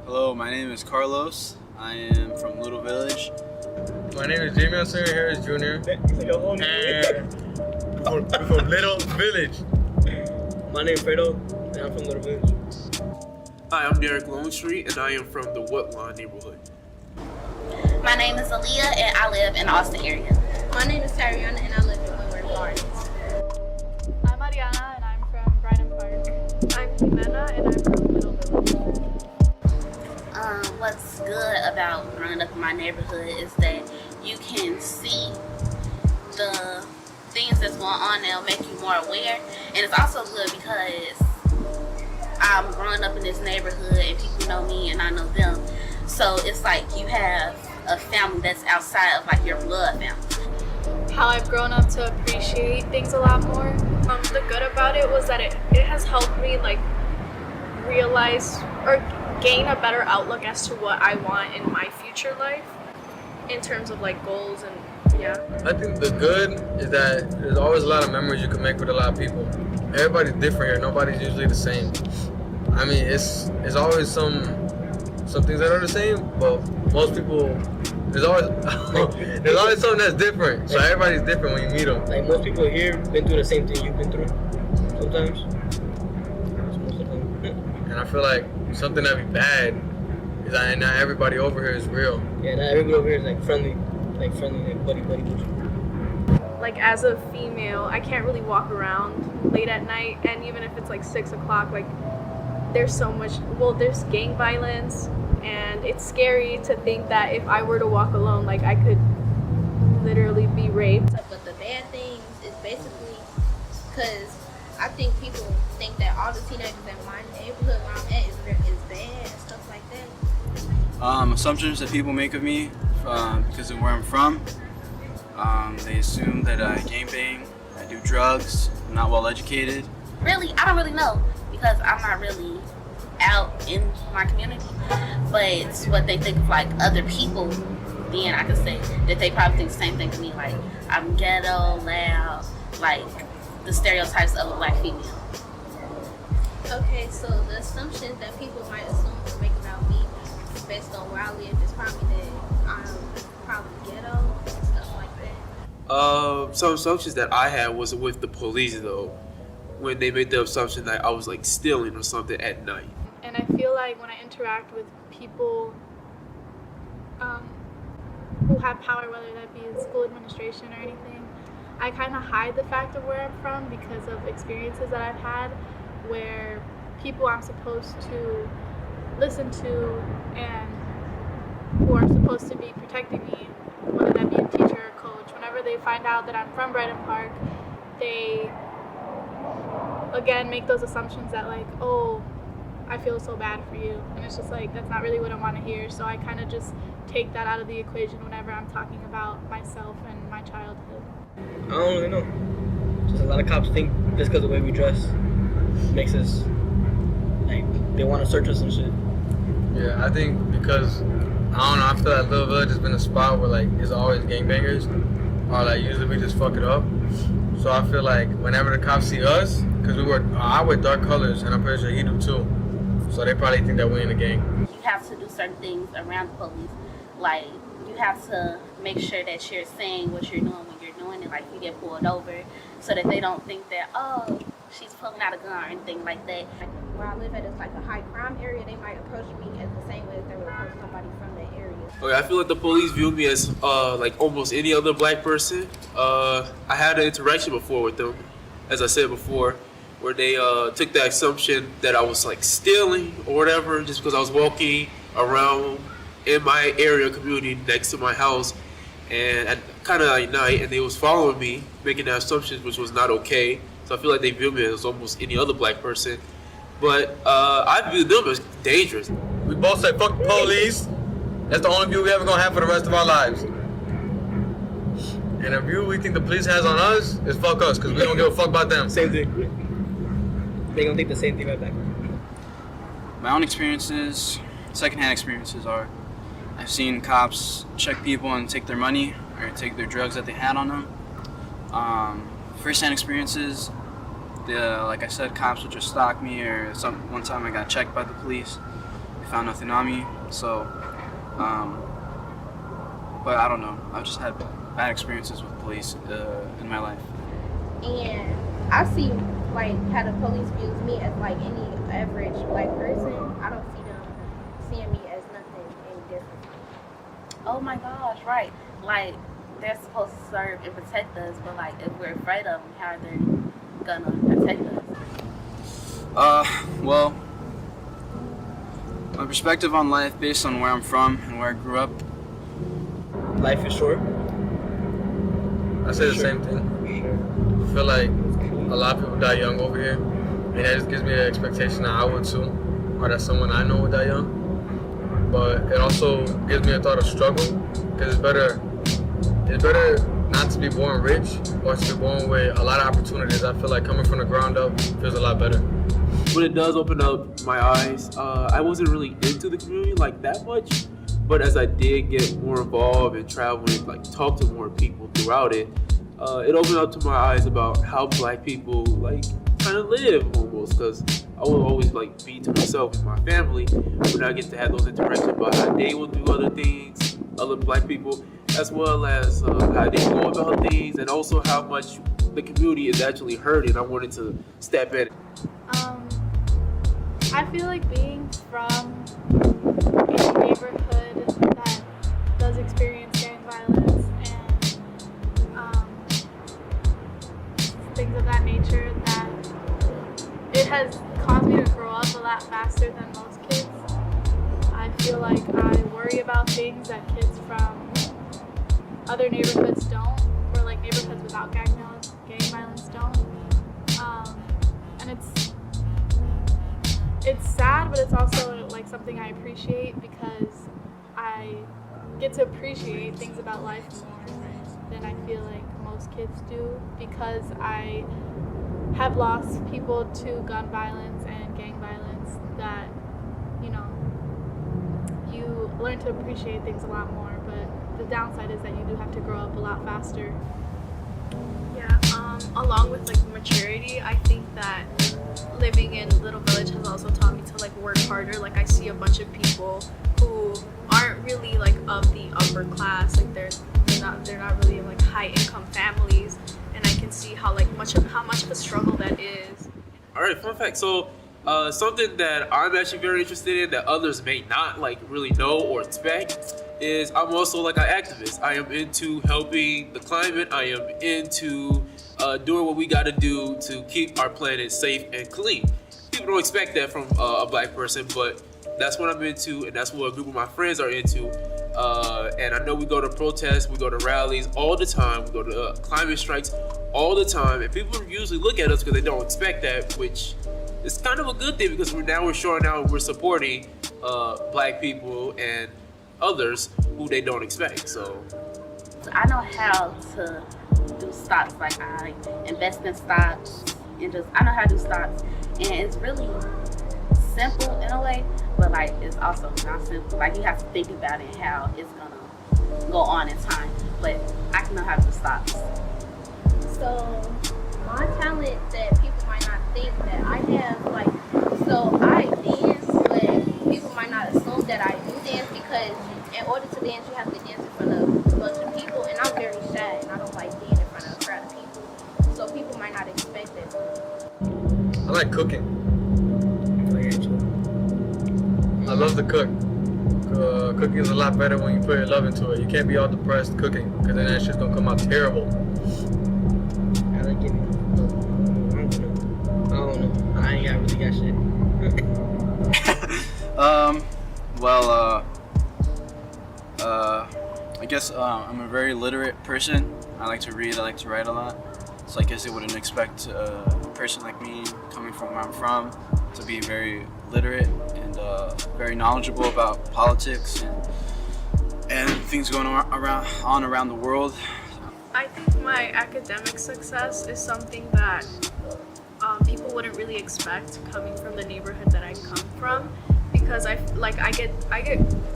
Hello, my name is Carlos. I am from Little Village. My name is Jamie Harris Jr. And we're from Little Village. My name is Fredo, and I'm from Little Village. Hi, I'm Derek Longstreet, and I am from the Woodlawn neighborhood. My name is Aaliyah, and I live in the Austin area. My name is Tariana, and I live in Windward Gardens. I'm Ariana, and I'm from Brighton Park. I'm Jimena, and I'm from Little Village. What's good about growing up in my neighborhood is that you can see the things that's going on that'll make you more aware, and it's also good because I'm growing up in this neighborhood and people know me and I know them, so it's like you have a family that's outside of like your blood family. How I've grown up to appreciate things a lot more. The good about it was that it has helped me like realize or gain a better outlook as to what I want in my future life in terms of like goals and yeah. I think the good is that there's always a lot of memories you can make with a lot of people. Everybody's different here. Nobody's usually the same. I mean, it's always some things that are the same, but most people, there's always something that's different. So everybody's different when you meet them. Like most people here been through the same thing you've been through. Sometimes. Most of them. And I feel like something that'd be bad is that not everybody over here is real. Yeah, not everybody over here is like friendly, like buddy. Like as a female, I can't really walk around late at night, and even if it's like 6 o'clock, like there's there's gang violence, and it's scary to think that if I were to walk alone, like I could literally be raped. But the bad things is basically because I think people think that all the teenagers in my neighborhood where I'm at is bad and stuff like that. Assumptions that people make of me because of where I'm from. They assume that I gangbang, I do drugs, I'm not well educated. Really, I don't really know because I'm not really out in my community, but what they think of like other people, then I could say that they probably think the same thing to me, like I'm ghetto, loud, like the stereotypes of a black female. Okay, so the assumptions that people might assume or make about me based on where I live is probably that I'm probably ghetto and stuff like that. Some assumptions that I had was with the police though, when they made the assumption that I was like stealing or something at night. And I feel like when I interact with people who have power, whether that be in school administration or anything, I kind of hide the fact of where I'm from because of experiences that I've had where people I'm supposed to listen to and who are supposed to be protecting me, whether that be a teacher or a coach, whenever they find out that I'm from Brighton Park, they again make those assumptions that like, oh, I feel so bad for you, and it's just like that's not really what I want to hear, so I kind of just take that out of the equation whenever I'm talking about myself and my childhood. I don't really know. Just a lot of cops think just because of the way we dress makes us like they want to search us and shit. Yeah, I think because I don't know. I feel like Little Village has been a spot where like it's always gangbangers, or like usually we just fuck it up. So I feel like whenever the cops see us, because I wear dark colors, and I'm pretty sure he do too. So they probably think that we're in a gang. You have to do certain things around the police, like you have to make sure that you're saying what you're doing when you're doing it, like you get pulled over, so that they don't think that, oh, she's pulling out a gun or anything like that. Where I live at is like a high crime area. They might approach me as the same way as they would approach somebody from that area. Okay, I feel like the police view me as like almost any other black person. I had an interaction before with them, as I said before, where they took the assumption that I was like stealing or whatever just because I was walking around in my area community next to my house and at kind of at night, and they was following me, making the assumptions, which was not okay. So I feel like they view me as almost any other black person. But I view them as dangerous. We both say fuck the police. That's the only view we ever gonna have for the rest of our lives. And the view we think the police has on us is fuck us, because we don't give a fuck about them. Same thing. They gonna think the same thing right back. My own experiences, secondhand experiences are, I've seen cops check people and take their money or take their drugs that they had on them. First-hand experiences, like I said, cops would just stalk me, or one time I got checked by the police. They found nothing on me. So, but I don't know. I've just had bad experiences with police in my life. And I see like how the police views me as like any average black person. I don't see them seeing me as nothing any different. Oh my gosh, right. Like, they're supposed to serve and protect us, but like, if we're afraid of them, how are they gonna protect us? Well, my perspective on life based on where I'm from and where I grew up. Life is short. I say the same thing. I feel like a lot of people die young over here, and that just gives me the expectation that I would too, or that someone I know would die young. But it also gives me a thought of struggle, because it's better not to be born rich, or to be born with a lot of opportunities. I feel like coming from the ground up feels a lot better. But it does open up my eyes. I wasn't really into the community like that much, but as I did get more involved and travel and like talk to more people throughout it, it opened up to my eyes about how black people like kind of live almost. Because I would always like be to myself and my family, when I get to have those interactions about how they will do other things, other black people, as well as how they go about things, and also how much the community is actually hurting. I wanted to step in. I feel like being from a neighborhood that does experience gang violence and things of that nature, that it has caused me to grow up a lot faster than most kids. I feel like I worry about things that kids from other neighborhoods don't, or like neighborhoods without gang violence don't. And it's sad, but it's also like something I appreciate, because I get to appreciate things about life more than I feel like most kids do, because I have lost people to gun violence and gang violence, that, you know, you learn to appreciate things a lot more, but the downside is that you do have to grow up a lot faster. Yeah, along with like maturity, I think that living in Little Village has also taught me to like work harder. Like, I see a bunch of people who aren't really like of the upper class, like they're not really in like high income families, and I can see how much of a struggle that is. All right, fun fact. So something that I'm actually very interested in that others may not like really know or expect is I'm also like an activist. I am into helping the climate. I am into doing what we got to do to keep our planet safe and clean. People don't expect that from a black person, but that's what I'm into, and that's what a group of my friends are into. And I know we go to protests, we go to rallies all the time, we go to climate strikes all the time, and people usually look at us because they don't expect that, which is kind of a good thing, because we're showing out we're supporting black people and others who they don't expect. So I know how to do stocks. Like, I invest in stocks, and I know how to do stocks, and it's really simple in a way, but like it's also not simple. Like, you have to think about it, how it's gonna go on in time. But I can know how to do stocks. So my talent that people might not think that I have, so I dance, but people might not assume that I do dance, because in order to dance, you have to dance in front of a bunch of people, and I'm very shy, and I don't like being in front of a crowd of people. So people might not expect that. I like cooking. I love to cook. Cooking is a lot better when you put your love into it. You can't be all depressed cooking, because then that shit's gonna come out terrible. I like giving. I don't know. I ain't really got shit. I guess I'm a very literate person. I like to read, I like to write a lot. So I guess they wouldn't expect a person like me, coming from where I'm from, to be very literate and very knowledgeable about politics and things going on around the world. I think my academic success is something that people wouldn't really expect coming from the neighborhood that I come from, because I get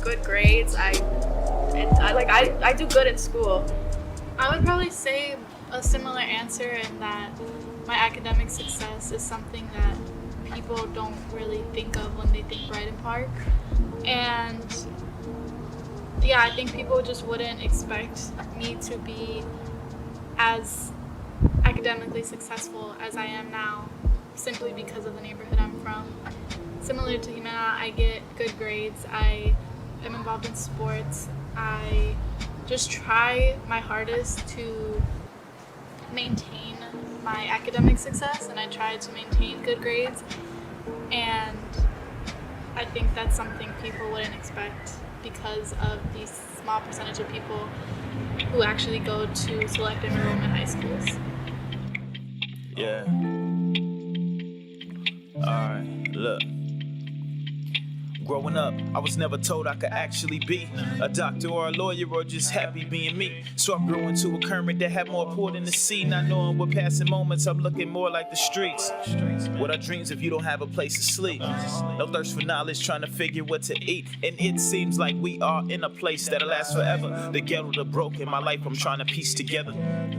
good grades. I do good in school. I would probably say a similar answer, in that my academic success is something that people don't really think of when they think Brighton Park. And yeah, I think people just wouldn't expect me to be as academically successful as I am now simply because of the neighborhood I'm from. Similar to Jimena, I get good grades. I am involved in sports. I just try my hardest to maintain my academic success, and I try to maintain good grades. And I think that's something people wouldn't expect because of the small percentage of people who actually go to select enrollment high schools. Yeah. Alright, look. Growing up, I was never told I could actually be a doctor or a lawyer or just happy being me. So I grew into a current that had more port in the sea. Not knowing what passing moments, I'm looking more like the streets. What are dreams if you don't have a place to sleep? No thirst for knowledge, trying to figure what to eat. And it seems like we are in a place that'll last forever. The ghetto, the broken, my life I'm trying to piece together.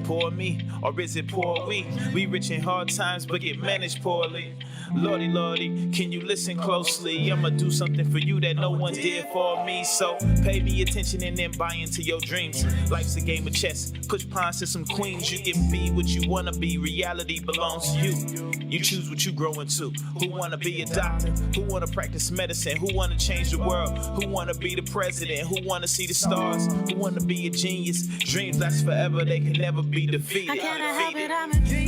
Poor me, or is it poor we? We rich in hard times, but get managed poorly. Lordy, Lordy, can you listen closely? I'ma do something for you that no one did for me. So pay me attention and then buy into your dreams. Life's a game of chess. Push pawns to some queens. You can be what you wanna be. Reality belongs to you. You choose what you grow into. Who wanna be a doctor? Who wanna practice medicine? Who wanna change the world? Who wanna be the president? Who wanna see the stars? Who wanna be a genius? Dreams last forever. They can never be defeated. I cannot help it, I'm a dreamer.